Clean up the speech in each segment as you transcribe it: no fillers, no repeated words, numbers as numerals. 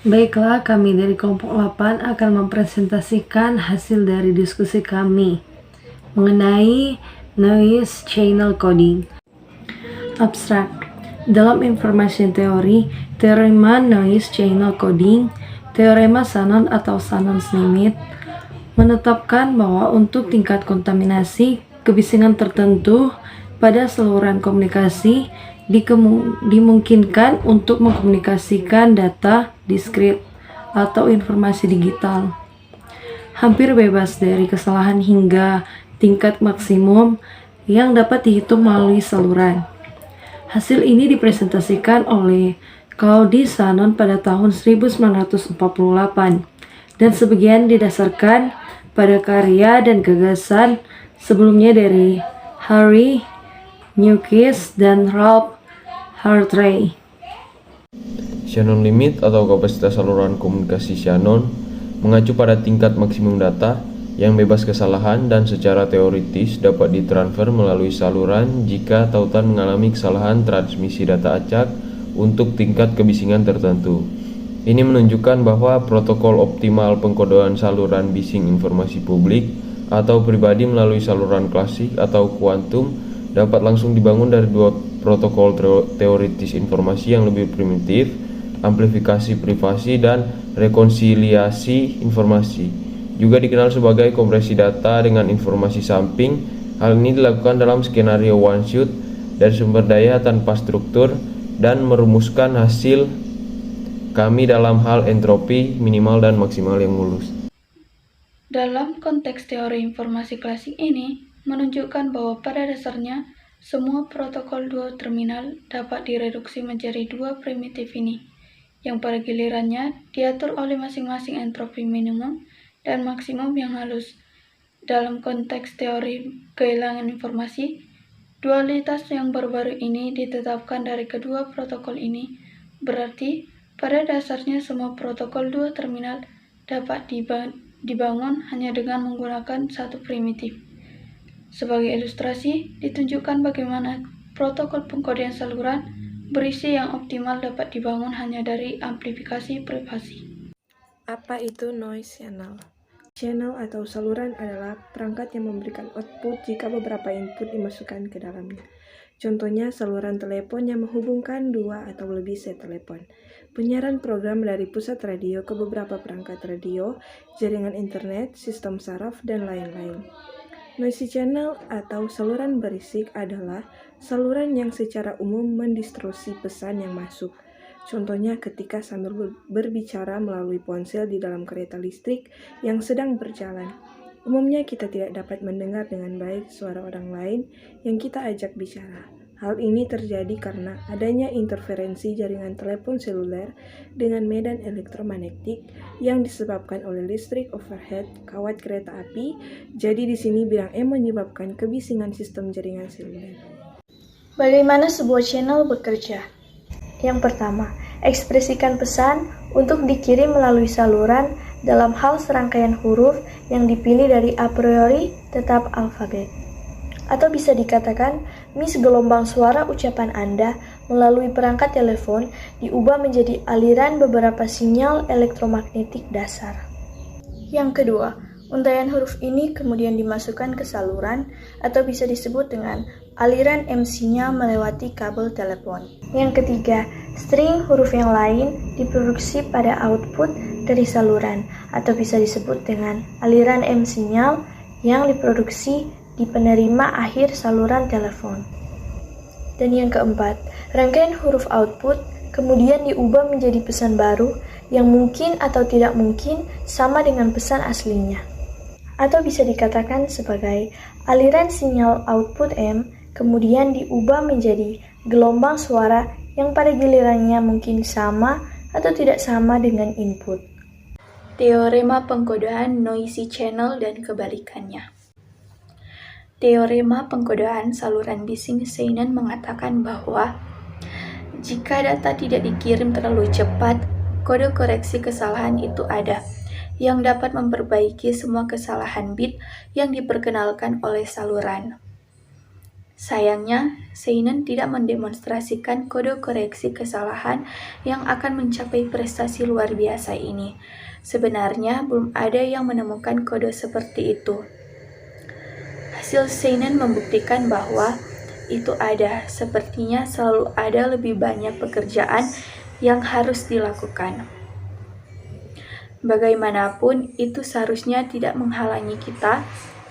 Baiklah, kami dari kelompok 8 akan mempresentasikan hasil dari diskusi kami mengenai noise channel coding. Abstrak. Dalam information teori, teorema noise channel coding, teorema Shannon atau Shannon's limit, menetapkan bahwa untuk tingkat kontaminasi kebisingan tertentu pada saluran komunikasi dimungkinkan untuk mengkomunikasikan data diskrit atau informasi digital hampir bebas dari kesalahan hingga tingkat maksimum yang dapat dihitung melalui saluran. Hasil ini dipresentasikan oleh Claude Shannon pada tahun 1948 dan sebagian didasarkan pada karya dan gagasan sebelumnya dari Harry Newquist dan Ralph Hartree. Shannon limit atau kapasitas saluran komunikasi Shannon mengacu pada tingkat maksimum data yang bebas kesalahan dan secara teoritis dapat ditransfer melalui saluran jika tautan mengalami kesalahan transmisi data acak untuk tingkat kebisingan tertentu. Ini menunjukkan bahwa protokol optimal pengkodean saluran bising informasi publik atau pribadi melalui saluran klasik atau kuantum dapat langsung dibangun dari dua protokol teoritis informasi yang lebih primitif, amplifikasi privasi dan rekonsiliasi informasi. Juga dikenal sebagai kompresi data dengan informasi samping. Hal ini dilakukan dalam skenario one shot dari sumber daya tanpa struktur dan merumuskan hasil kami dalam hal entropi minimal dan maksimal yang mulus. Dalam konteks teori informasi klasik ini, menunjukkan bahwa pada dasarnya semua protokol dua terminal dapat direduksi menjadi dua primitif ini, yang pada gilirannya diatur oleh masing-masing entropi minimum dan maksimum yang halus. Dalam konteks teori kehilangan informasi, dualitas yang baru-baru ini ditetapkan dari kedua protokol ini, berarti pada dasarnya semua protokol dua terminal dapat dibangun hanya dengan menggunakan satu primitif. Sebagai ilustrasi, ditunjukkan bagaimana protokol pengkodean saluran berisi yang optimal dapat dibangun hanya dari amplifikasi privasi. Apa itu noise channel? Channel atau saluran adalah perangkat yang memberikan output jika beberapa input dimasukkan ke dalamnya. Contohnya saluran telepon yang menghubungkan dua atau lebih set telepon. Penyiaran program dari pusat radio ke beberapa perangkat radio, jaringan internet, sistem saraf, dan lain-lain. Noisy channel atau saluran berisik adalah saluran yang secara umum mendistorsi pesan yang masuk. Contohnya ketika sambil berbicara melalui ponsel di dalam kereta listrik yang sedang berjalan. Umumnya kita tidak dapat mendengar dengan baik suara orang lain yang kita ajak bicara. Hal ini terjadi karena adanya interferensi jaringan telepon seluler dengan medan elektromagnetik yang disebabkan oleh listrik overhead kawat kereta api. Jadi di sini bilang M menyebabkan kebisingan sistem jaringan seluler. Bagaimana sebuah channel bekerja? Yang pertama, ekspresikan pesan untuk dikirim melalui saluran dalam hal serangkaian huruf yang dipilih dari a priori tetap alfabet. Atau bisa dikatakan, gelombang suara ucapan Anda melalui perangkat telepon diubah menjadi aliran beberapa sinyal elektromagnetik dasar. Yang kedua, untaian huruf ini kemudian dimasukkan ke saluran atau bisa disebut dengan aliran MC-nya melewati kabel telepon. Yang ketiga, string huruf yang lain diproduksi pada output dari saluran atau bisa disebut dengan aliran M-sinyal yang diproduksi di penerima akhir saluran telepon. Dan yang keempat, rangkaian huruf output kemudian diubah menjadi pesan baru yang mungkin atau tidak mungkin sama dengan pesan aslinya. Atau bisa dikatakan sebagai aliran sinyal output M kemudian diubah menjadi gelombang suara yang pada gilirannya mungkin sama atau tidak sama dengan input. Teorema pengkodean noisy channel dan kebalikannya. Teorema pengkodean saluran bising Shannon mengatakan bahwa jika data tidak dikirim terlalu cepat, kode koreksi kesalahan itu ada, yang dapat memperbaiki semua kesalahan bit yang diperkenalkan oleh saluran. Sayangnya, Seinen tidak mendemonstrasikan kode koreksi kesalahan yang akan mencapai prestasi luar biasa ini. Sebenarnya, belum ada yang menemukan kode seperti itu. Hasil Seinen membuktikan bahwa itu ada, sepertinya selalu ada lebih banyak pekerjaan yang harus dilakukan. Bagaimanapun, itu seharusnya tidak menghalangi kita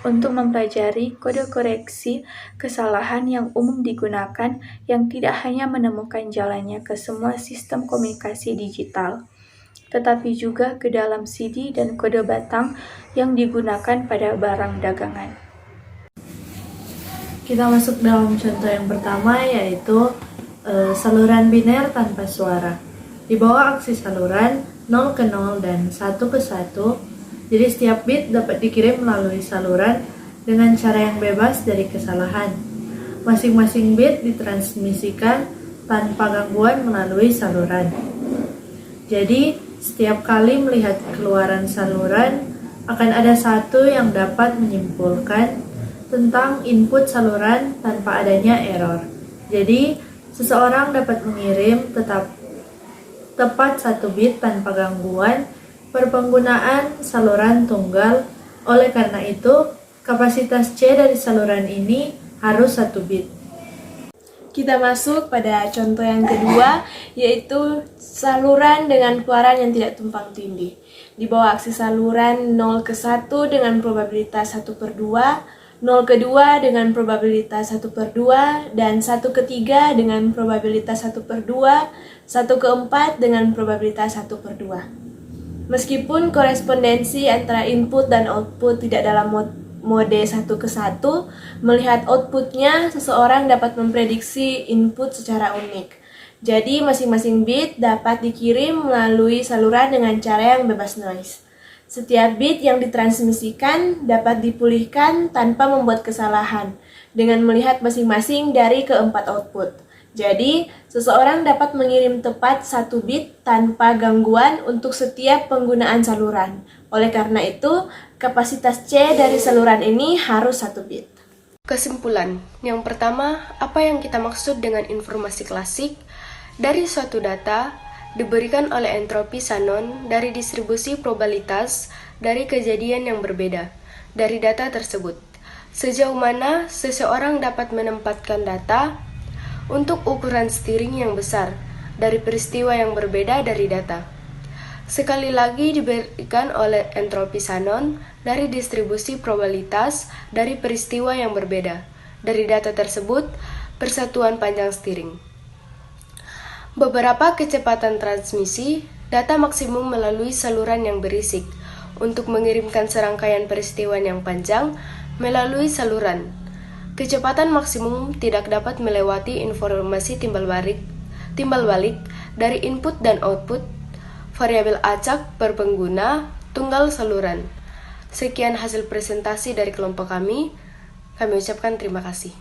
untuk mempelajari kode koreksi kesalahan yang umum digunakan yang tidak hanya menemukan jalannya ke semua sistem komunikasi digital, tetapi juga ke dalam CD dan kode batang yang digunakan pada barang dagangan. Kita masuk dalam contoh yang pertama, yaitu saluran biner tanpa suara. Di bawah aksi saluran 0 ke 0 dan 1 ke 1, jadi setiap bit dapat dikirim melalui saluran dengan cara yang bebas dari kesalahan. Masing-masing bit ditransmisikan tanpa gangguan melalui saluran. Jadi, setiap kali melihat keluaran saluran, akan ada satu yang dapat menyimpulkan tentang input saluran tanpa adanya error. Jadi, seseorang dapat mengirim tepat 1 bit tanpa gangguan per penggunaan saluran tunggal. Oleh karena itu, kapasitas C dari saluran ini harus 1 bit. Kita masuk pada contoh yang kedua, yaitu saluran dengan keluaran yang tidak tumpang tindih. Di bawah aksi saluran 0 ke 1 dengan probabilitas 1/2, 0 ke 2 dengan probabilitas 1/2, dan 1 ke 3 dengan probabilitas 1/2, 1 ke 4 dengan probabilitas 1/2. Meskipun korespondensi antara input dan output tidak dalam mode 1 ke 1, melihat outputnya, seseorang dapat memprediksi input secara unik. Jadi, masing-masing bit dapat dikirim melalui saluran dengan cara yang bebas noise. Setiap bit yang ditransmisikan dapat dipulihkan tanpa membuat kesalahan, dengan melihat masing-masing dari keempat output. Jadi, seseorang dapat mengirim tepat 1 bit tanpa gangguan untuk setiap penggunaan saluran. Oleh karena itu, kapasitas C dari saluran ini harus 1 bit. Kesimpulan, yang pertama, apa yang kita maksud dengan informasi klasik? Dari suatu data, diberikan oleh entropi Shannon dari distribusi probabilitas dari kejadian yang berbeda dari data tersebut. Sejauh mana seseorang dapat menempatkan data untuk ukuran steering yang besar dari peristiwa yang berbeda dari data. Sekali lagi diberikan oleh entropi Shannon dari distribusi probabilitas dari peristiwa yang berbeda dari data tersebut persatuan panjang steering. Beberapa kecepatan transmisi data maksimum melalui saluran yang berisik untuk mengirimkan serangkaian peristiwa yang panjang melalui saluran. Kecepatan maksimum tidak dapat melewati informasi timbal balik dari input dan output variabel acak per pengguna tunggal saluran. Sekian hasil presentasi dari kelompok kami. Kami ucapkan terima kasih.